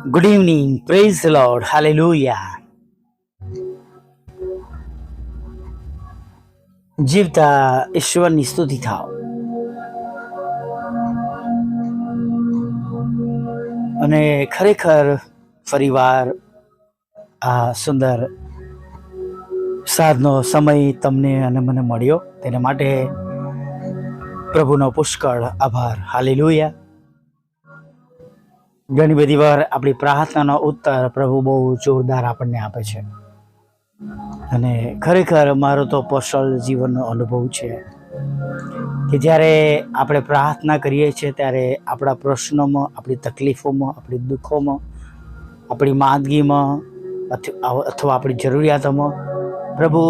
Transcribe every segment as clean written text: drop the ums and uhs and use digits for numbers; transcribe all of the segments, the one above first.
Good evening. Praise the Lord. Hallelujah. જીવતા ઈશ્વરની સ્તુતિ થાવ. અને ખરેખર ફરીવાર આ સુંદર સાધનો સમય તમને અને મને મળ્યો તેના માટે પ્રભુનો પુષ્કળ આભાર. હાલેલુયા. ઘણી બધી વાર આપણી પ્રાર્થનાનો ઉત્તર પ્રભુ બહુ જોરદાર આપણને આપે છે. અને ખરેખર મારો તો પર્સનલ જીવનનો અનુભવ છે કે જ્યારે આપણે પ્રાર્થના કરીએ છીએ ત્યારે આપણા પ્રશ્નોમાં, આપણી તકલીફોમાં, આપણી દુઃખોમાં, આપણી માંદગીમાં અથવા આપણી જરૂરિયાતોમાં પ્રભુ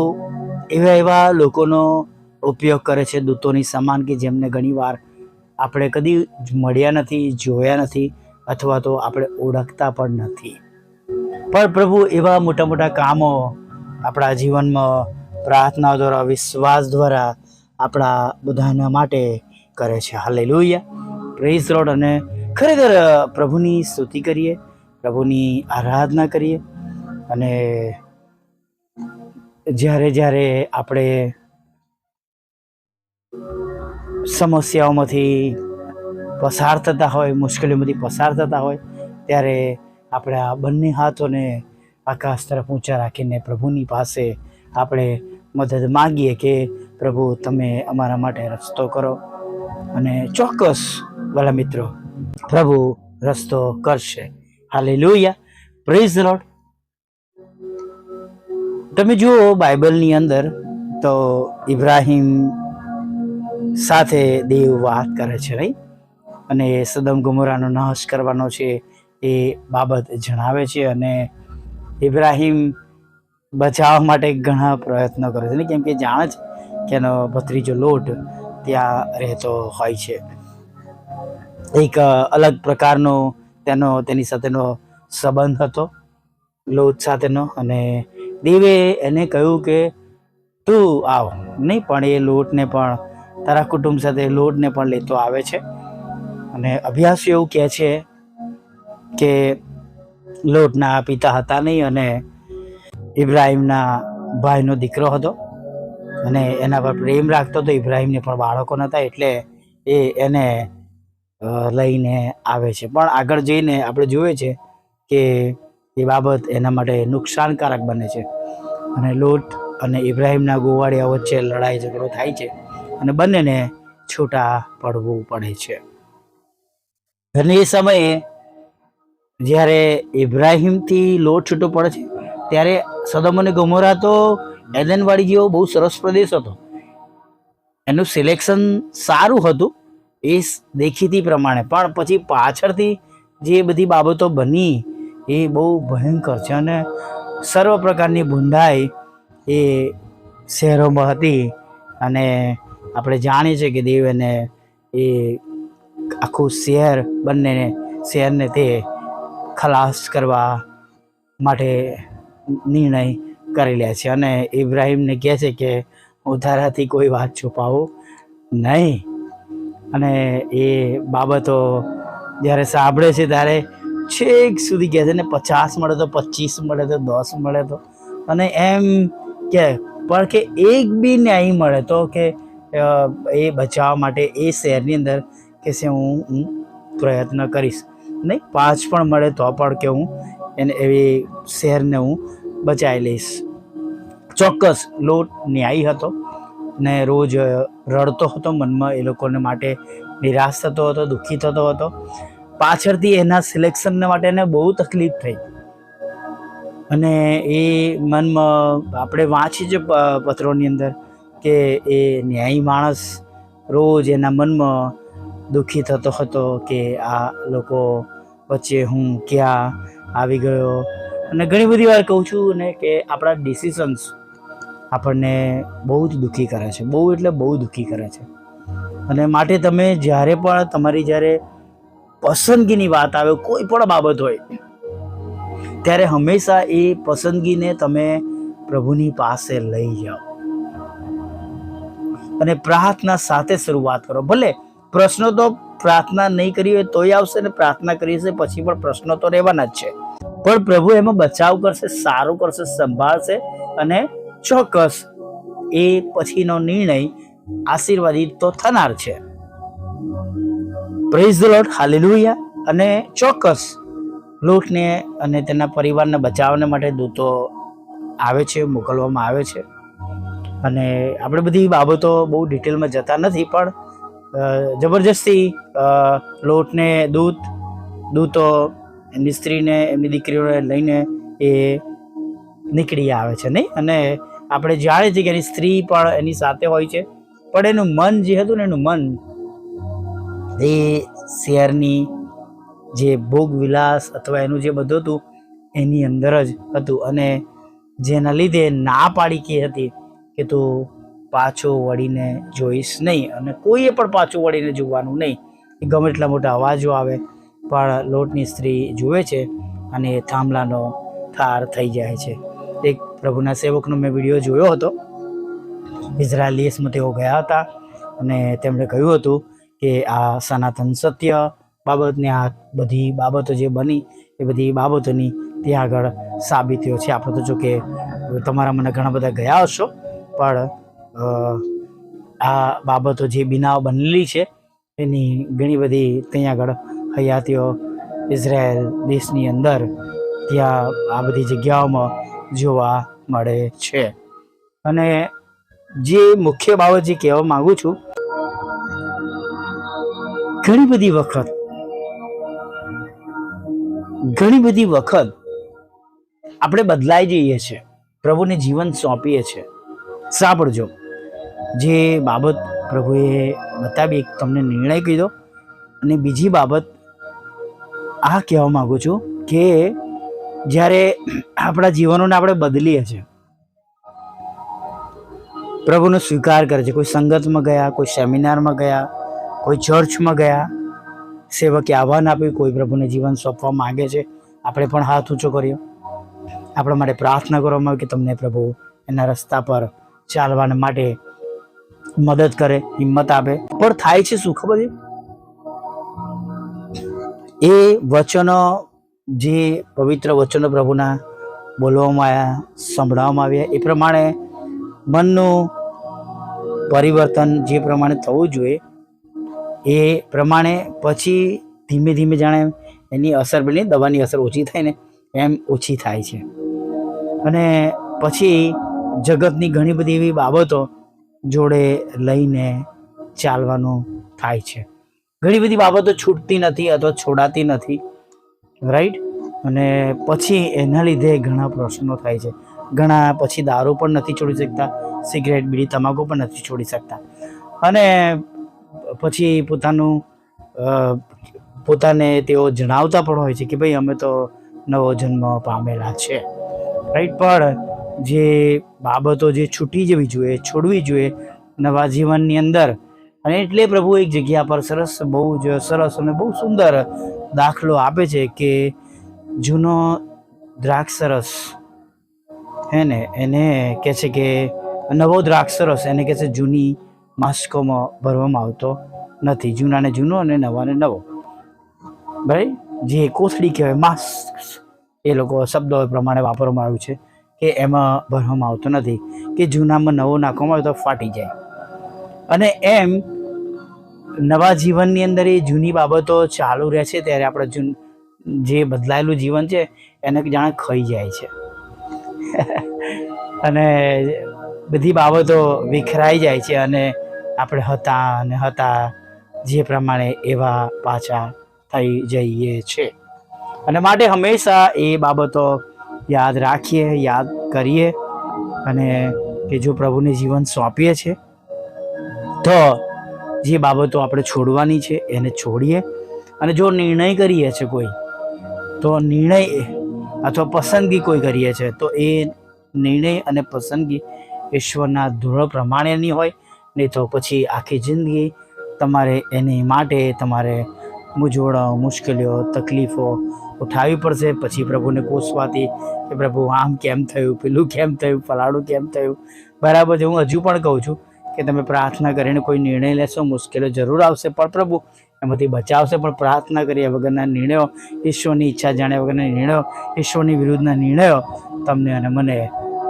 એવા લોકોનો ઉપયોગ કરે છે, દૂતોની સમાન, કે જેમને ઘણીવાર આપણે કદી મળ્યા નથી, જોયા નથી, અથવા તો આપણે ઓળખતા પણ નથી. પણ પ્રભુ એવા મોટા મોટા કામો આપણા જીવનમાં પ્રાર્થના દ્વારા, વિશ્વાસ દ્વારા આપણા બધાના માટે કરે છે. હાલેલુયા. Praise lord. અને ખરેખર પ્રભુની સ્તુતિ કરીએ, પ્રભુની આરાધના કરીએ. અને જ્યારે આપણે સમસ્યાઓમાંથી પસાર થતા હોય, મુશ્કેલીઓમાંથી પસાર થતા હોય, ત્યારે આપણે આ બંને હાથોને આકાશ તરફ ઊંચા રાખીને પ્રભુની પાસે આપણે મદદ માગીએ કે પ્રભુ તમે અમારા માટે રસ્તો કરો. અને ચોક્કસ વાલા મિત્રો, પ્રભુ રસ્તો કરશે. હાલેલુયા. Praise the lord. તમે જુઓ બાઇબલની અંદર તો ઇબ્રાહિમ સાથે દેવ વાત કરે છે, નહીં? અને સદમ ગોમોરાનો નાશ કરવાનો છે એ બાબત જણાવે છે. અને ઇબ્રાહિમ બચાવવા માટે ઘણા પ્રયત્નો કરે છે, કેમ કે જાણે છે કે એનો ભત્રીજો લોટ ત્યાં રહેતો હોય છે. એક અલગ પ્રકારનો તેની સાથેનો સંબંધ હતો, લોટ સાથેનો. અને દેવે એને કહ્યું કે તું આવ, નહીં? પણ એ લોટને પણ, તારા કુટુંબ સાથે લોટને પણ લેતો આવે છે. અને અભ્યાસ એવું કહે છે કે લોટના પિતા હતા નહીં, અને ઇબ્રાહિમના ભાઈનો દીકરો હતો, અને એના પર પ્રેમ રાખતો હતો. ઇબ્રાહિમને પણ બાળકો નહોતા, એટલે એ એને લઈને આવે છે. પણ આગળ જઈને આપણે જોઈએ છે કે એ બાબત એના માટે નુકસાનકારક બને છે. અને લોટ અને ઇબ્રાહિમના ગોવાળિયા વચ્ચે લડાઈ ઝઘડો થાય છે, અને બંનેને છૂટા પડવું પડે છે. અને એ સમયે જ્યારે ઇબ્રાહિમથી લોટ છૂટો પડે છે, ત્યારે સદમ અને ગોમોરા તો એડનવાળી જેવો બહુ સરસ પ્રદેશ હતો. એનું સિલેક્શન સારું હતું એ દેખીતી પ્રમાણે, પણ પછી પાછળથી જે બધી બાબતો બની એ બહુ ભયંકર છે. અને સર્વ પ્રકારની બુંડાઈ એ શહેરોમાં હતી. અને આપણે જાણીએ છીએ કે દેવ એને એ આખું શહેરને તે ખલાસ કરવા માટે નિર્ણય કરી લે છે. અને ઇબ્રાહિમને કહે છે કે હું તારાથી કોઈ વાત છુપાવું નહીં. અને એ બાબતો જ્યારે સાંભળે છે ત્યારે છેક સુધી કહે છે ને 50 મળે તો 25 મળે તો 10 મળે તો, અને એમ કે પણ કે એક બી ન્યાય મળે તો કે એ બચાવવા માટે એ શહેરની અંદર કે છે હું પ્રયત્ન કરીશ. નહીં, 5 પણ મળે તો પણ કે હું એને એવી શહેરને હું બચાવી લઈશ. ચોક્કસ લોટ ન્યાયી હતો ને રોજ રડતો હતો મનમાં, એ લોકોને માટે નિરાશ થતો હતો, દુઃખી થતો હતો. પાછળથી એના સિલેક્શનને માટે એને બહુ તકલીફ થઈ. અને એ મનમાં આપણે વાંચી છે પત્રોની અંદર કે એ ન્યાયી માણસ રોજ એના મનમાં દુઃખી થતો હતો કે આ લોકો વચ્ચે હું ક્યાં આવી ગયો. અને ઘણી બધી વાર કહું છું ને કે આપણા ડિસિઝન્સ આપણને બહુ જ દુઃખી કરે છે, બહુ એટલે બહુ દુઃખી કરે છે. અને માટે તમે જ્યારે પણ તમારી પસંદગીની વાત આવે, કોઈ પણ બાબત હોય, ત્યારે હંમેશા એ પસંદગીને તમે પ્રભુની પાસે લઈ જાઓ અને પ્રાર્થના સાથે શરૂઆત કરો. ભલે પ્રશ્નો તો પ્રાર્થના નહીં કરી હોય તોય આવશે, ને પ્રાર્થના કરી હશે પછી પણ પ્રશ્નો તો રહેવાના જ છે. પણ પ્રભુ એમાં બચાવ કરશે, સારું કરશે, સંભાળશે, અને ચોક્કસ એ પછીનો નિર્ણય આશીર્વાદિત તો થનાર છે. Praise the lord, hallelujah. અને ચોક્કસ લોટને અને તેના પરિવારને બચાવવા માટે દૂતો આવે છે, મોકલવામાં આવે છે. અને આપણે બધી બાબતો બહુ ડિટેલમાં જતા નથી, પણ જબરજસ્તી લોટને દૂતો એમની સ્ત્રીને, એમની દીકરીઓને લઈને એ નીકળી આવે છે, નહીં? અને આપણે જાણીએ છીએ કે એની સ્ત્રી પણ એની સાથે હોય છે, પણ એનું મન જે હતું ને, એનું મન એ શહેરની જે ભોગ વિલાસ અથવા એનું જે બધું હતું એની અંદર જ હતું. અને જેના લીધે ના પાડી કે હતી કે તું પાછો વળીને જોઈશ નહીં, અને કોઈએ પણ પાછું વળીને જોવાનું નહીં. એ ગમે એટલા મોટા અવાજો આવે પણ લોટની સ્ત્રી જુએ છે અને થાંભલાનો ઠાર થઈ જાય છે. એક પ્રભુના સેવકનો મેં વિડીયો જોયો હતો. ઇઝરાયલ દેશમાં તેઓ ગયા હતા અને તેમણે કહ્યું હતું કે આ સનાતન સત્ય બાબતને, આ બધી બાબતો જે બની એ બધી બાબતોની ત્યાં આગળ સાબિતીઓ છે. આપણે તો જો કે તમારા મને ઘણા બધા ગયા હશો, પણ આ બાબતો જે બનાવ બનેલી છે એની ઘણી બધી ત્યાં આગળ હયાતીઓ ઇઝરાયલ દેશની અંદર ત્યાં આ બધી જગ્યાઓમાં જોવા મળે છે. અને જે મુખ્ય બાબત જે કહેવા માગું છું, ઘણી બધી વખત આપણે બદલાઈ જઈએ છીએ, પ્રભુને જીવન સોંપીએ છીએ. સાંભળજો, જે બાબત પ્રભુએ બતાવી, એક તમને નિર્ણય કીધો, અને બીજી બાબત આ કહેવા માગું છું કે જ્યારે આપણા જીવનોને આપણે બદલીએ છીએ, પ્રભુનો સ્વીકાર કરે છે, કોઈ સંગતમાં ગયા, કોઈ સેમિનારમાં ગયા, કોઈ ચર્ચમાં ગયા, સેવકે આહ્વાન આપ્યું, કોઈ પ્રભુને જીવન સોંપવા માંગે છે, આપણે પણ હાથ ઊંચો કર્યો, આપણા માટે પ્રાર્થના કરવામાં આવી કે તમને પ્રભુ એના રસ્તા પર ચાલવાના માટે મદદ કરે, હિંમત આપે. પણ થાય છે શું ખબર છે? એ વચનો, જે પવિત્ર વચનો પ્રભુના બોલવામાં આવ્યા, સંભળાવવામાં આવ્યા, એ પ્રમાણે મનનું પરિવર્તન જે પ્રમાણે થવું જોઈએ એ પ્રમાણે પછી ધીમે ધીમે જાણે એની અસર બની, દવાની અસર ઓછી થાય ને એમ ઓછી થાય છે. અને પછી જગતની ઘણી બધી એવી બાબતો જોડે લઈને ચાલવાનું થાય છે. ઘણી બધી બાબતો છૂટતી નથી અથવા છોડાતી નથી, રાઈટ? અને પછી એના લીધે ઘણા પ્રશ્નો થાય છે. ઘણા પછી દારૂ પણ નથી છોડી શકતા, સિગરેટ, બીડી, તમાકુ પણ નથી છોડી શકતા, અને પછી પોતાને તેઓ જણાવતા પણ હોય છે કે ભાઈ અમે તો નવો જન્મ પામેલા છે, રાઈટ? પણ જે બાબતો જે છૂટી જવી જોઈએ, છોડવી જોઈએ નવા જીવનની અંદર. અને એટલે પ્રભુ એક જગ્યા પર બહુ જ સરસ અને બહુ સુંદર દાખલો આપે છે કે જૂનો દ્રાક્ષરસ હે ને, એને કહે છે કે નવો દ્રાક્ષરસ એને કહે છે જૂની માસ્કોમાં ભરવામાં આવતો નથી. જૂનાને જૂનો અને નવાને નવો, બરાબર? જે કોથળી કહેવાય, માસ્ક, એ લોકો શબ્દો પ્રમાણે વાપરવામાં આવ્યું છે કે એમાં ભરવામાં આવતો નથી, કે જૂનામાં નવો નાખવામાં આવે તો ફાટી જાય. અને એમ નવા જીવનની અંદર એ જૂની બાબતો ચાલુ રહે છે, ત્યારે આપણે જે બદલાયેલું જીવન છે એને જાણે ખાઈ જાય છે અને બધી બાબતો વિખરાઈ જાય છે, અને આપણે હતા જે પ્રમાણે એવા પાછા થઈ જઈએ છે. અને માટે હંમેશા એ બાબતો યાદ રાખીએ, યાદ કરીએ, અને કે જો પ્રભુને જીવન સોંપીએ છીએ તો જે બાબતો આપણે છોડવાની છે એને છોડીએ. અને જો નિર્ણય કરીએ છીએ કોઈ, તો નિર્ણય અથવા પસંદગી કોઈ કરીએ છીએ તો એ નિર્ણય અને પસંદગી ઈશ્વરના ધોરણ પ્રમાણેની હોય, નહીં તો પછી આખી જિંદગી તમારે એની માટે તમારે મૂંઝવણો, મુશ્કેલીઓ, તકલીફો ઉઠાવવી પડશે. પછી પ્રભુને કોસવાથી કે પ્રભુ આમ કેમ થયું, પેલું કેમ થયું, ફલાણું કેમ થયું, બરાબર છે. હું હજુ પણ કહું છું કે તમે પ્રાર્થના કરીને કોઈ નિર્ણય લેશો, મુશ્કેલીઓ જરૂર આવશે, પણ પ્રભુ એમાંથી બચાવશે, પણ પ્રાર્થના કર્યા વગરના નિર્ણયો, ઈશ્વરની ઈચ્છા જાણ્યા વગરના નિર્ણયો, ઈશ્વરની વિરુદ્ધના નિર્ણયો તમને અને મને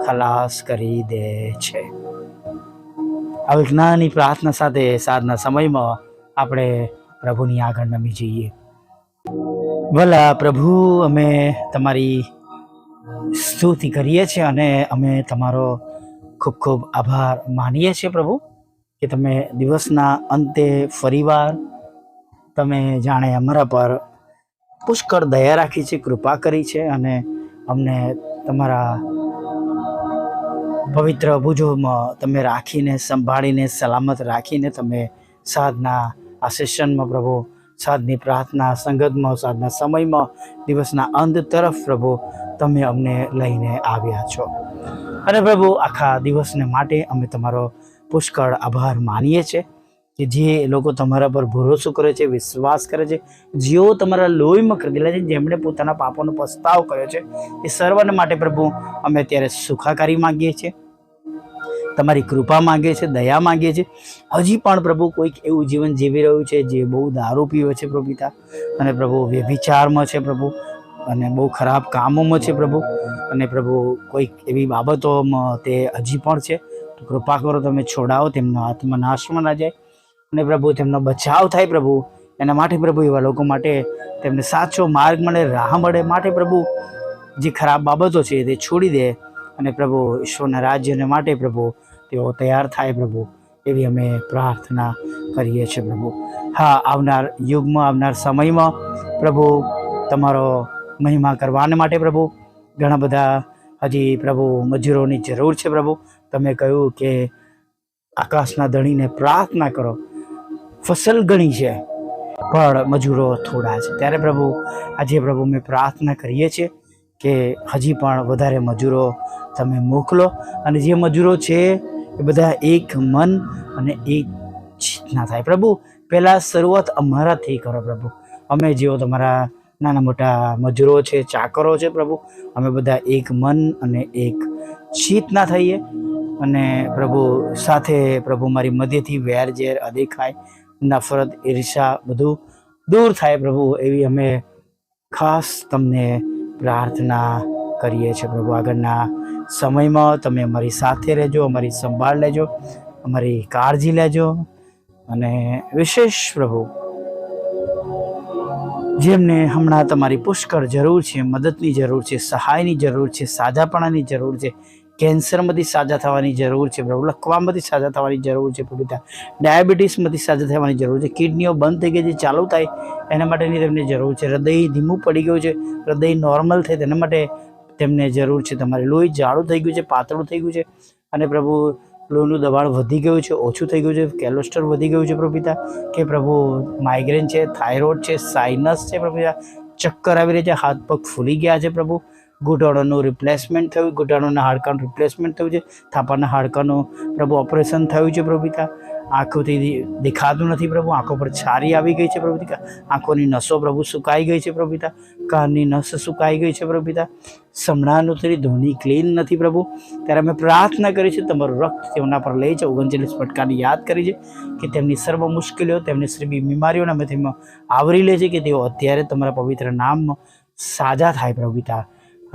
ખલાસ કરી દે છે. આવી જ્ઞાનની પ્રાર્થના સાથે સાંજના સમયમાં આપણે પ્રભુની આગળ નમી જઈએ. ભલા પ્રભુ, અમે તમારી સ્તુતિ કરીએ છીએ અને અમે તમારો ખૂબ ખૂબ આભાર માનીએ છીએ પ્રભુ, કે તમે દિવસના અંતે ફરીવાર તમે જાણે અમારા પર પુષ્કળ દયા રાખી છે, કૃપા કરી છે અને અમને તમારા પવિત્ર ભુજોમાં તમે રાખીને, સંભાળીને, સલામત રાખીને તમે સાંજના આ સેશનમાં પ્રભુ, સાંજની પ્રાર્થના સંગતમાં, સાંજના સમયમાં, દિવસના અંત તરફ પ્રભુ તમે અમને લઈને આવ્યા છો. અને પ્રભુ, આખા દિવસને માટે અમે તમારો પુષ્કળ આભાર માનીએ છીએ કે જે લોકો તમારા પર ભરોસો કરે છે, વિશ્વાસ કરે છે, જેઓ તમારા લોહીમાં ખરીદેલા છે, જેમણે પોતાના પાપોનો પસ્તાવ કર્યો છે, એ સર્વને માટે પ્રભુ અમે અત્યારે સુખાકારી માગીએ છીએ, તમારી કૃપા માંગીએ છીએ, દયા માંગીએ છીએ. હજી પણ પ્રભુ કોઈક એવું જીવન જીવી રહ્યું છે જે બહુ દારૂ પીવે છે પ્રભુ પિતા, અને પ્રભુ વ્યભિચારમાં છે પ્રભુ, અને બહુ ખરાબ કામોમાં છે પ્રભુ, અને પ્રભુ કોઈક એવી બાબતોમાં તે હજી પણ છે, તો કૃપા કરો, તમે છોડાવો, તેમનો આત્મા નાશમાં ના જાય અને પ્રભુ તેમનો બચાવ થાય પ્રભુ. એના માટે પ્રભુ એવા લોકો માટે તેમને સાચો માર્ગ મળે, રાહ મળે માટે પ્રભુ જે ખરાબ બાબતો છે તે છોડી દે અને પ્રભુ ઈશ્વરના રાજ્યને માટે પ્રભુ તેઓ તૈયાર થાય પ્રભુ, એવી અમે પ્રાર્થના કરીએ છીએ પ્રભુ. હા, આવનાર યુગમાં, આવનાર સમયમાં પ્રભુ તમારો મહિમા કરવાને માટે પ્રભુ ઘણા બધા હજી પ્રભુ મજૂરોની જરૂર છે પ્રભુ. તમે કહ્યું કે આકાશના ધણીને પ્રાર્થના કરો, ફસલ ઘણી છે પણ મજૂરો થોડા છે. ત્યારે પ્રભુ આજે પ્રભુ મેં પ્રાર્થના કરીએ છીએ કે હજી પણ વધારે મજૂરો તમે મોકલો, અને જે મજૂરો છે એ બધા એક મન અને એક ચેતના થાય પ્રભુ. પહેલાં શરૂઆત અમારાથી કરો પ્રભુ. અમે જેઓ તમારા નાના મોટા મજૂરો છે, ચાકરો છે પ્રભુ, અમે બધા એક મન અને એક ચેતના થઈએ, અને પ્રભુ સાથે પ્રભુ મારી મધ્યથી વેર ઝેર, અદેખાઈ, નફરત, ઈર્ષા બધું દૂર થાય પ્રભુ, એવી અમે ખાસ તમને પ્રાર્થના કરીએ છીએ પ્રભુ. આગળના સમયમાં તમે અમારી સાથે રહેજો, અમારી સંભાળ લેજો, અમારી કાળજી લેજો, અને વિશેષ પ્રભુ જેમને હમણાં તમારી પુષ્કળ જરૂર છે, મદદની જરૂર છે, સહાયની જરૂર છે, સાજાપણાની જરૂર છે, કેન્સરમાંથી સાજા થવાની જરૂર છે પ્રભુ, લકવામાંથી સાજા થવાની જરૂર છે પ્રભુ, ડાયાબિટીસમાંથી સાજા થવાની જરૂર છે, કિડનીઓ બંધ થઈ ગઈ છે, ચાલુ થાય એના માટેની તેમને જરૂર છે, હૃદય ધીમું પડી ગયું છે, હૃદય નોર્મલ થાય તેના માટે તેમને જરૂર છે, તમારે લોહી જાડું થઈ ગયું છે, પાતળું થઈ ગયું છે, અને પ્રભુ લોહીનું દબાણ વધી ગયું છે, ઓછું થઈ ગયું છે, કોલેસ્ટ્રોલ વધી ગયું છે પ્રભુ પિતા, કે પ્રભુ માઇગ્રેન છે, થાઇરોઇડ છે, સાઇનસ છે પ્રભુ પિતા, ચક્કર આવી રહ્યા છે, હાથ પગ ફૂલી ગયા છે પ્રભુ, ઘૂંટણોનું રિપ્લેસમેન્ટ થયું, ઘૂંટણોના હાડકાનું રિપ્લેસમેન્ટ થયું છે, થાપાના હાડકાનું પ્રભુ ઓપરેશન થયું છે પ્રભુ પિતા, આંખોથી દેખાતું નથી પ્રભુ, આંખો પર છારી આવી ગઈ છે પ્રભુ પિતા, આંખોની નસો પ્રભુ સુકાઈ ગઈ છે પ્રભુ પિતા, કાનની નસ સુકાઈ ગઈ છે પ્રભુ પિતા, સમણાનું તેની ધોની ક્લીન નથી પ્રભુ. ત્યારે અમે પ્રાર્થના કરી છે તમારું રક્ત તેમના પર લે છે, 39 ફટકાની યાદ કરી છે કે તેમની સર્વ મુશ્કેલીઓ, તેમની સર્વ બીમારીઓને અમે તેમાં આવરી લે છે, કે તેઓ અત્યારે તમારા પવિત્ર નામમાં સાજા થાય પ્રભુ પિતા.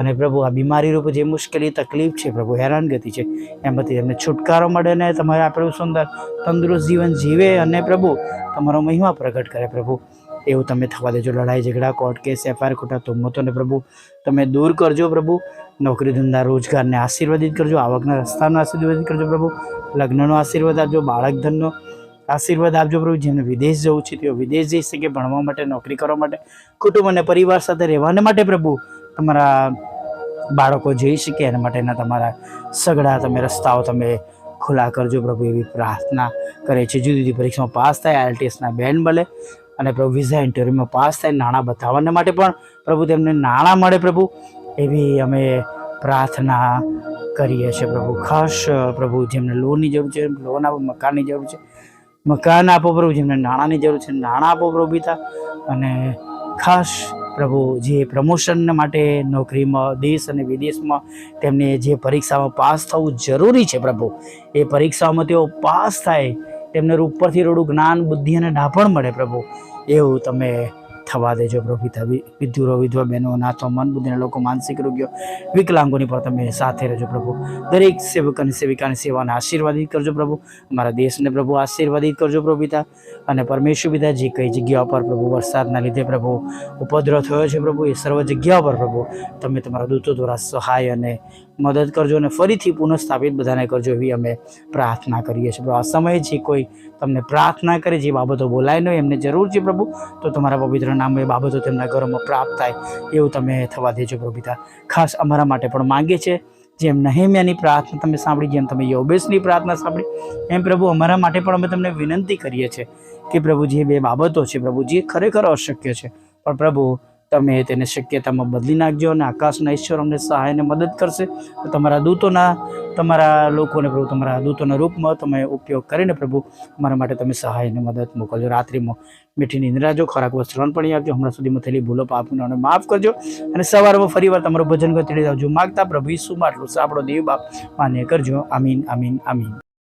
અને પ્રભુ આ બીમારી રૂપ જે મુશ્કેલી, તકલીફ છે પ્રભુ, હેરાનગતિ છે, એમાંથી એમને છુટકારો મળે ને તમારે આપણું સુંદર તંદુરસ્ત જીવન જીવે, અને પ્રભુ તમારો મહિમા પ્રગટ કરે પ્રભુ, એવું તમે થવા દેજો. લડાઈ ઝઘડા, કોર્ટ કેસ, એફઆઈઆર, ખોટા તોમતોને પ્રભુ તમે દૂર કરજો પ્રભુ, નોકરી ધંધા રોજગારને આશીર્વાદિત કરજો, આવકના રસ્તાનો આશીર્વાદિત કરજો પ્રભુ, લગ્નનો આશીર્વાદ આપજો, બાળક ધનનો આશીર્વાદ આપજો પ્રભુ. જેમને વિદેશ જવું છે તેઓ વિદેશ જઈ શકે, ભણવા માટે, નોકરી કરવા માટે, કુટુંબ અને પરિવાર સાથે રહેવાને માટે પ્રભુ તમારા બાળકો જઈ શકે, એના માટેના તમારા સગડા તમે રસ્તાઓ તમે ખુલ્લા કરજો પ્રભુ, એવી પ્રાર્થના કરે છે. જુદી જુદી પરીક્ષામાં પાસ થાય, આઈએલટીએસના બેન્ડ મળે, અને પ્રભુ વિઝા ઇન્ટરવ્યુમાં પાસ થાય, નાણાં બતાવવાને માટે પણ પ્રભુ તેમને નાણાં મળે પ્રભુ, એવી અમે પ્રાર્થના કરીએ છીએ પ્રભુ. ખાસ પ્રભુ જેમને લોનની જરૂર છે, લોન આપો, મકાનની જરૂર છે, મકાન આપો પ્રભુ, જેમને નાણાંની જરૂર છે, નાણાં આપો પ્રભુ પિતા. અને ખાસ પ્રભુ જે પ્રમોશન માટે નોકરીમાં, દેશ અને વિદેશમાં તેમને જે પરીક્ષામાં પાસ થવું જરૂરી છે પ્રભુ, એ પરીક્ષામાં તેઓ પાસ થાય, તેમને ઉપરથી રોડું જ્ઞાન, બુદ્ધિ અને ડાપણ મળે પ્રભુ, એવું તમે થવા દેજો પ્રભુ પિતા. વિધુરો, વિધવા બહેનો, અનાથો, મન બુદ્ધિના લોકો, માનસિક રોગીઓ, વિકલાંગોની પણ તમે સાથે રહેજો પ્રભુ. દરેક સેવક અને સેવિકાની સેવાને આશીર્વાદિત કરજો પ્રભુ. અમારા દેશને પ્રભુ આશીર્વાદિત કરજો પ્રભુ પિતા. અને પરમેશ્વર પિતા, જે કઈ જગ્યાઓ પર પ્રભુ વરસાદના લીધે પ્રભુ ઉપદ્રવ થયો છે પ્રભુ, એ સર્વ જગ્યાઓ પર પ્રભુ તમે તમારા દૂતો દ્વારા સહાય અને મદદ કરજો અને ફરીથી પુનઃસ્થાપિત બધાને કરજો, એવી અમે પ્રાર્થના કરીએ છીએ. આ સમયે જે કોઈ તમને પ્રાર્થના કરે, જે બાબતો બોલાય નહીં એમને જરૂર છે પ્રભુ, તો તમારા પવિત્ર નામે એ બાબતો તેમના ઘરોમાં પ્રાપ્ત થાય એવું તમે થવા દેજો પ્રભુ પિતા. ખાસ અમારા માટે પણ માંગે છે, જેમ નહેમ્યાની પ્રાર્થના તમે સાંભળી, જેમ તમે યોબેસની પ્રાર્થના સાંભળી, એમ પ્રભુ અમારા માટે પણ અમે તમને વિનંતી કરીએ છીએ કે પ્રભુ જે બે બાબતો છે પ્રભુ, જે ખરેખર અશક્ય છે, પણ પ્રભુ તમે તેને શક્યતામાં બદલી નાખજો અને આકાશના ઈશ્વર અમને સહાય અને મદદ કરશે. તમારા દૂતોના, તમારા લોકોને પ્રભુ તમારા દૂતોના રૂપમાં તમે ઉપયોગ કરીને પ્રભુ અમારા માટે તમે સહાય અને મદદ મોકલજો. રાત્રિમાં મીઠી નિંદ્રા જો, ખોરાક વસ્ત્રણ પણ આપજો. હમણાં સુધીમાં થયેલી ભૂલો પાપને અને માફ કરજો અને સવારમાં ફરીવાર તમારું ભજન કરી આવજો માગતા પ્રભુ ઈસુમાં આટલું આપણો દેવ બાપ માન્ય કરજો. આમીન, આમીન, આમીન.